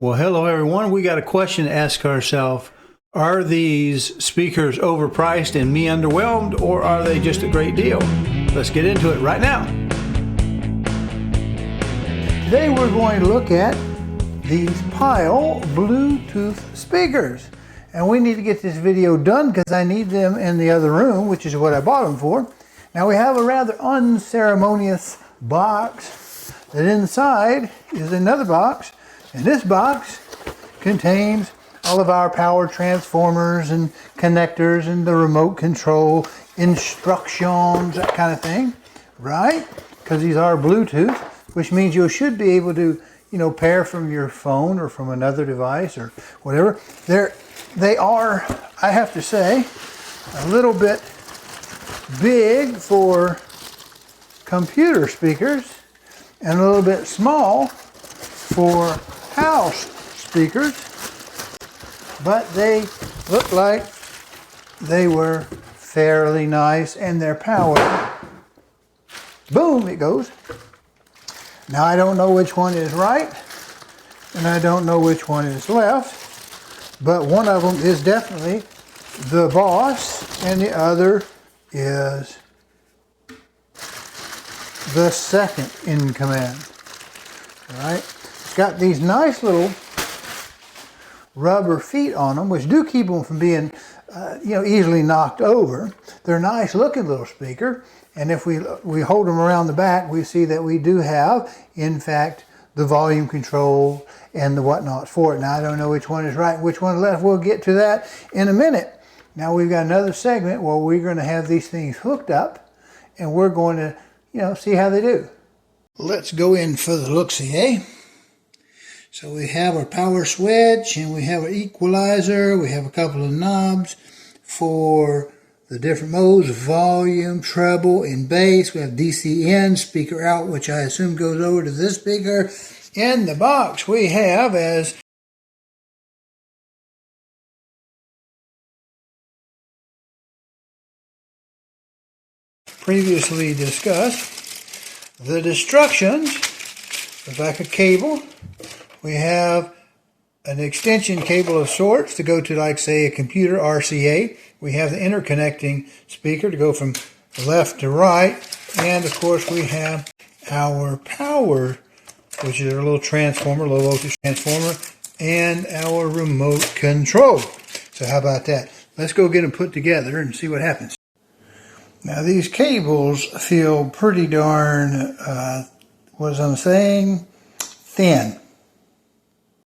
Well, hello everyone. We got a question to ask ourselves. Are these speakers overpriced and me underwhelmed, or are they just a great deal? Let's get into it right now. Today we're going to look at these PYLE Bluetooth speakers. And we need to get this video done because I need them in the other room, which is what I bought them for. Now we have a rather unceremonious box that inside is another box. And this box contains all of our power transformers and connectors and the remote control instructions, that kind of thing, right? Because these are Bluetooth, which means you should be able to, pair from your phone or from another device or whatever. They are, I have to say, a little bit big for computer speakers and a little bit small for house speakers, but they look like they were fairly nice, and their power, boom, it goes. Now I don't know which one is right and I don't know which one is left, but one of them is definitely the boss and the other is the second in command. All right. Got these nice little rubber feet on them, which do keep them from being, easily knocked over. They're a nice looking little speaker, and if we hold them around the back, we see that we do have, in fact, the volume control and the whatnot for it. Now I don't know which one is right and which one is left. We'll get to that in a minute. Now we've got another segment where we're going to have these things hooked up, and we're going to, see how they do. Let's go in for the look-see, eh? So we have our power switch and we have our equalizer. We have a couple of knobs for the different modes, volume, treble, and bass. We have DC in, speaker out, which I assume goes over to this speaker. In the box we have, as previously discussed, the instructions. There's like a cable. We have an extension cable of sorts to go to, like, say, a computer RCA. We have the interconnecting speaker to go from left to right. And, of course, we have our power, which is a little transformer, low voltage transformer, and our remote control. So how about that? Let's go get them put together and see what happens. Now, these cables feel pretty darn, thin.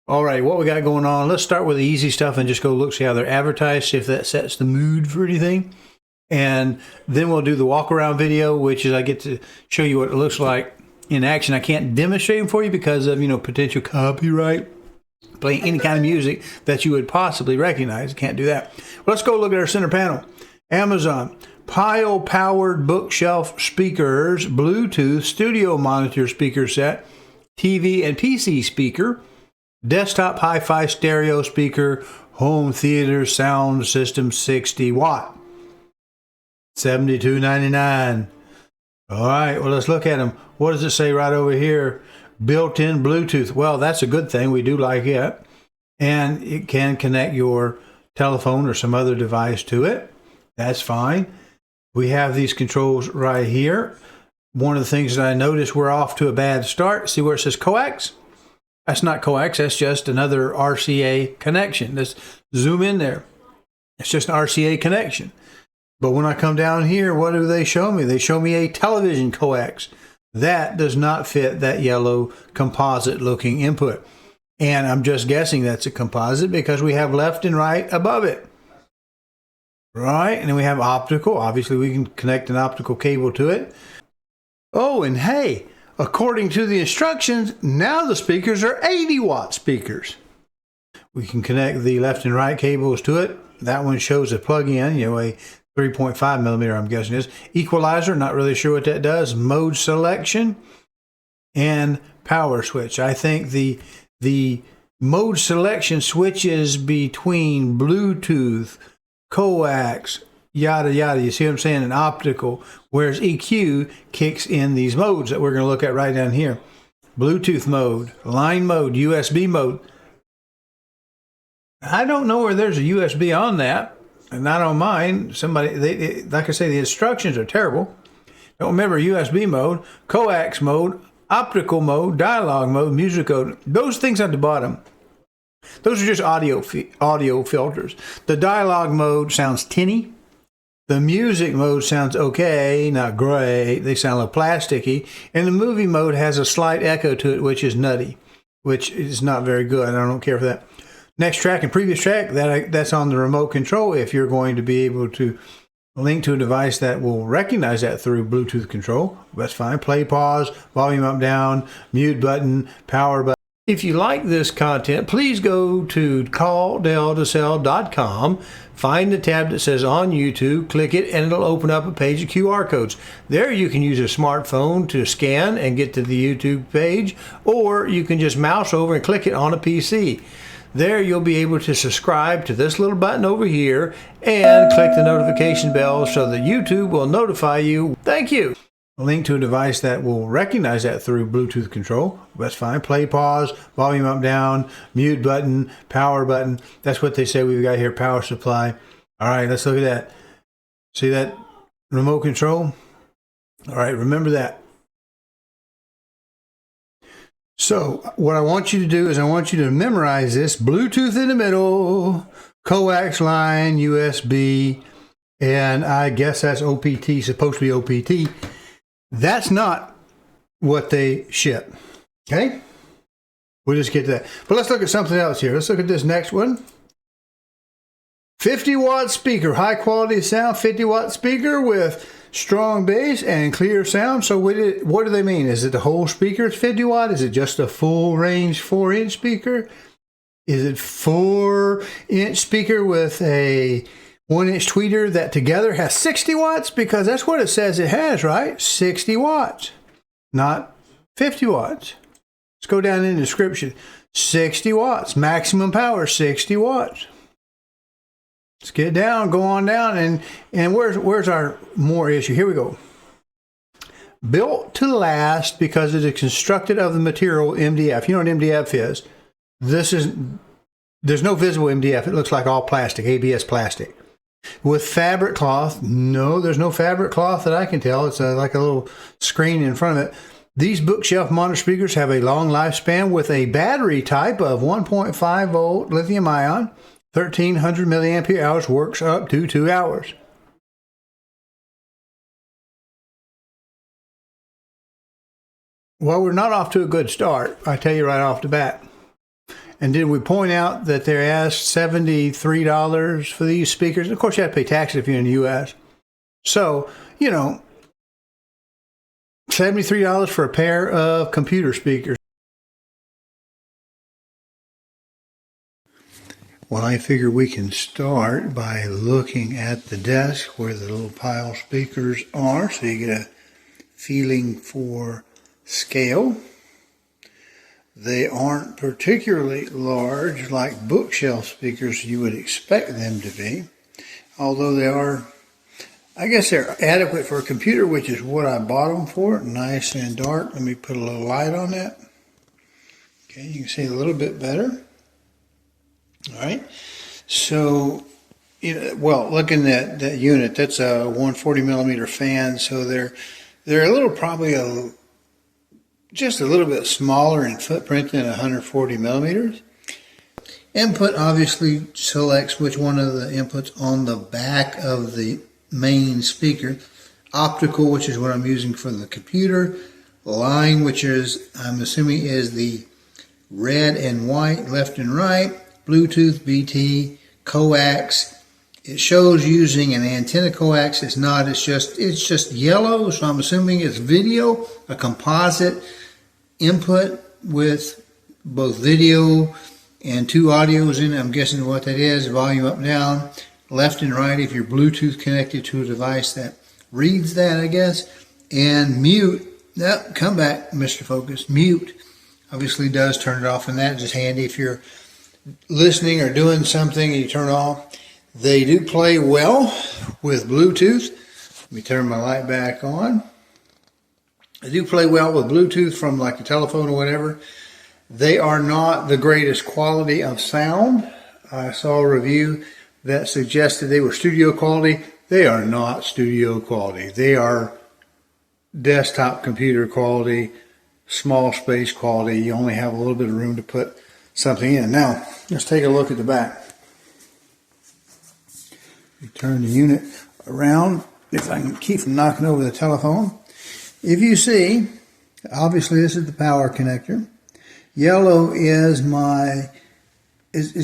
All right, what we got going on, let's start with the easy stuff and just go look, see how they're advertised, see if that sets the mood for anything. And then we'll do the walk around video, which is I get to show you what it looks like in action. I can't demonstrate them for you because of, potential copyright. Playing any kind of music that you would possibly recognize. Can't do that. Well, let's go look at our center panel. Amazon. PYLE powered bookshelf speakers, Bluetooth studio monitor speaker set, TV and PC speaker, desktop hi-fi stereo speaker, home theater sound system, 60 watt, $72.99. All right, well, let's look at them. What does it say right over here? Built-in Bluetooth. Well, that's a good thing. We do like it. And it can connect your telephone or some other device to it. That's fine. We have these controls right here. One of the things that I noticed, we're off to a bad start. See where it says coax? That's not coax, that's just another RCA connection. Let's zoom in there. It's just an RCA connection. But when I come down here, what do they show me? They show me a television coax. That does not fit that yellow composite looking input. And I'm just guessing that's a composite because we have left and right above it. Right, and then we have optical. Obviously, we can connect an optical cable to it. Oh, and hey, according to the instructions, now the speakers are 80-watt speakers. We can connect the left and right cables to it. That one shows a plug-in, a 3.5 millimeter, I'm guessing is. Equalizer, not really sure what that does. Mode selection and power switch. I think the mode selection switches between Bluetooth, coax, yada yada, you see what I'm saying, and optical, whereas EQ kicks in these modes that we're going to look at right down here. Bluetooth mode, line mode, USB mode. I don't know where there's a USB on that, and I don't mind. Somebody, like I say, the instructions are terrible. Don't remember USB mode, coax mode, optical mode, dialogue mode, music mode. Those things at the bottom, those are just audio filters. The dialogue mode sounds tinny. The music mode sounds okay, not great. They sound a little plasticky. And the movie mode has a slight echo to it, which is nutty, which is not very good. I don't care for that. Next track and previous track, that's on the remote control. If you're going to be able to link to a device that will recognize that through Bluetooth control, that's fine. Play, pause, volume up, down, mute button, power button. If you like this content, please go to calldeltosell.com, find the tab that says on YouTube, click it, and it'll open up a page of QR codes. There you can use a smartphone to scan and get to the YouTube page, or you can just mouse over and click it on a PC. There you'll be able to subscribe to this little button over here and click the notification bell so that YouTube will notify you. Thank you. A link to a device that will recognize that through Bluetooth control, that's fine. Play, pause, volume up, down, mute button, power button. That's what they say we've got here, power supply. All right, let's look at that. See that remote control? All right, remember that. So what I want you to do is I want you to memorize this. Bluetooth in the middle, coax line, USB, and I guess that's OPT, supposed to be OPT. That's not what they ship. Okay? We'll just get to that. But let's look at something else here. Let's look at this next one. 50-watt speaker, high quality sound, 50-watt speaker with strong bass and clear sound. So what do they mean? Is it the whole speaker is 50 watt? Is it just a full range 4-inch speaker? Is it 4-inch speaker with a 1-inch tweeter that together has 60 watts? Because that's what it says it has, right? 60 watts, not 50 watts. Let's go down in the description. 60 watts, maximum power, 60 watts. Let's get down, go on down, and where's our more issue? Here we go. Built to last because it is constructed of the material MDF. You know what MDF is? There's no visible MDF. It looks like all plastic, ABS plastic. With fabric cloth, no, there's no fabric cloth that I can tell. It's like a little screen in front of it. These bookshelf monitor speakers have a long lifespan with a battery type of 1.5 volt lithium ion. 1,300 milliampere hours, works up to 2 hours. Well, we're not off to a good start, I tell you right off the bat. And did we point out that they're asked $73 for these speakers? Of course, you have to pay taxes if you're in the U.S. So, you know, $73 for a pair of computer speakers. Well, I figure we can start by looking at the desk where the little PYLE speakers are, so you get a feeling for scale. They aren't particularly large like bookshelf speakers you would expect them to be, although they are, I guess they're adequate for a computer, which is what I bought them for. Nice and dark. Let me put a little light on that. Okay, you can see a little bit better. All right, so, well, looking at that unit, that's a 140 millimeter fan, so they're a little, probably just a little bit smaller in footprint than 140 millimeters. Input obviously selects which one of the inputs on the back of the main speaker. Optical, which is what I'm using for the computer. Line, which is, I'm assuming, is the red and white, left and right. Bluetooth, BT, coax. It shows using an antenna coax. It's not, it's just yellow, so I'm assuming it's video, a composite input with both video and 2 audios in it. I'm guessing what that is, volume up, down, left and right if you're Bluetooth connected to a device that reads that, I guess. And mute, no, come back, Mr. Focus, mute obviously does turn it off, and that's just handy if you're listening or doing something and you turn it off. They do play well with Bluetooth. Let me turn my light back on. They do play well with Bluetooth from like a telephone or whatever. They are not the greatest quality of sound. I saw a review that suggested they were studio quality. They are not studio quality. They are desktop computer quality, small space quality. You only have a little bit of room to put something in. Now, let's take a look at the back. You turn the unit around, if I can keep from knocking over the telephone. If you see, obviously this is the power connector. Yellow is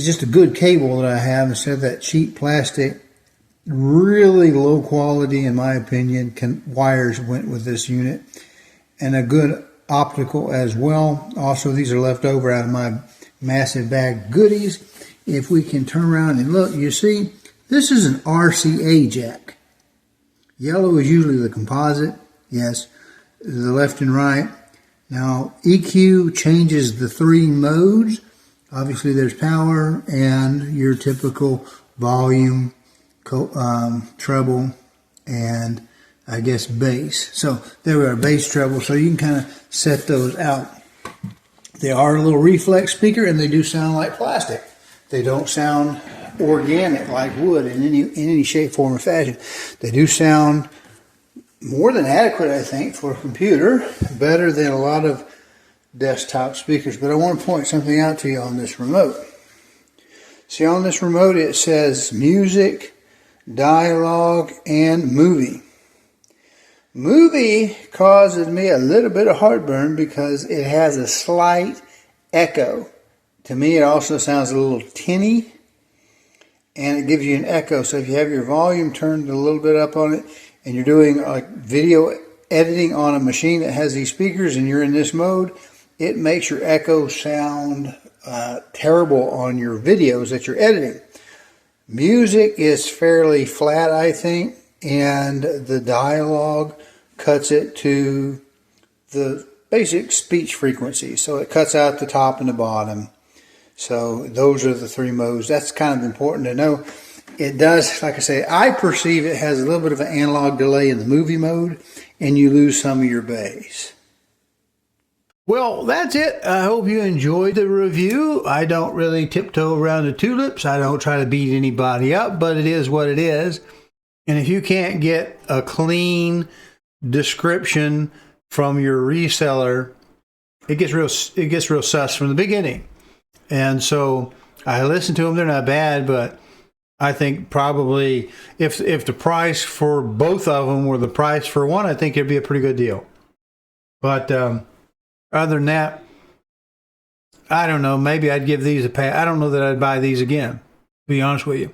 just a good cable that I have instead of that cheap plastic. Really low quality, in my opinion, wires went with this unit, and a good optical as well. Also, these are left over out of my massive bag goodies. If we can turn around and look, you see, this is an RCA jack. Yellow is usually the composite, yes, the left and right. Now, EQ changes the 3 modes. Obviously, there's power and your typical volume, treble, and I guess bass. So there we are, bass, treble. So you can kind of set those out. They are a little reflex speaker, and they do sound like plastic. They don't sound organic like wood in any shape, form, or fashion. They do sound more than adequate, I think, for a computer. Better than a lot of desktop speakers. But I want to point something out to you on this remote. See, on this remote it says music, dialogue, and movie. Movie causes me a little bit of heartburn because it has a slight echo. To me, it also sounds a little tinny, and it gives you an echo. So if you have your volume turned a little bit up on it, and you're doing like video editing on a machine that has these speakers, and you're in this mode, it makes your echo sound terrible on your videos that you're editing. Music is fairly flat, I think, and the dialogue cuts it to the basic speech frequency. So it cuts out the top and the bottom. So those are the 3 modes. That's kind of important to know. It does, like I say, I perceive it has a little bit of an analog delay in the movie mode, and you lose some of your bass. Well, that's it. I hope you enjoyed the review. I don't really tiptoe around the tulips. I don't try to beat anybody up, but it is what it is. And if you can't get a clean description from your reseller, it gets real sus from the beginning. And so I listen to them. They're not bad, but I think probably if the price for both of them were the price for one, I think it'd be a pretty good deal. But other than that, I don't know. Maybe I'd give these a pass. I don't know that I'd buy these again, to be honest with you.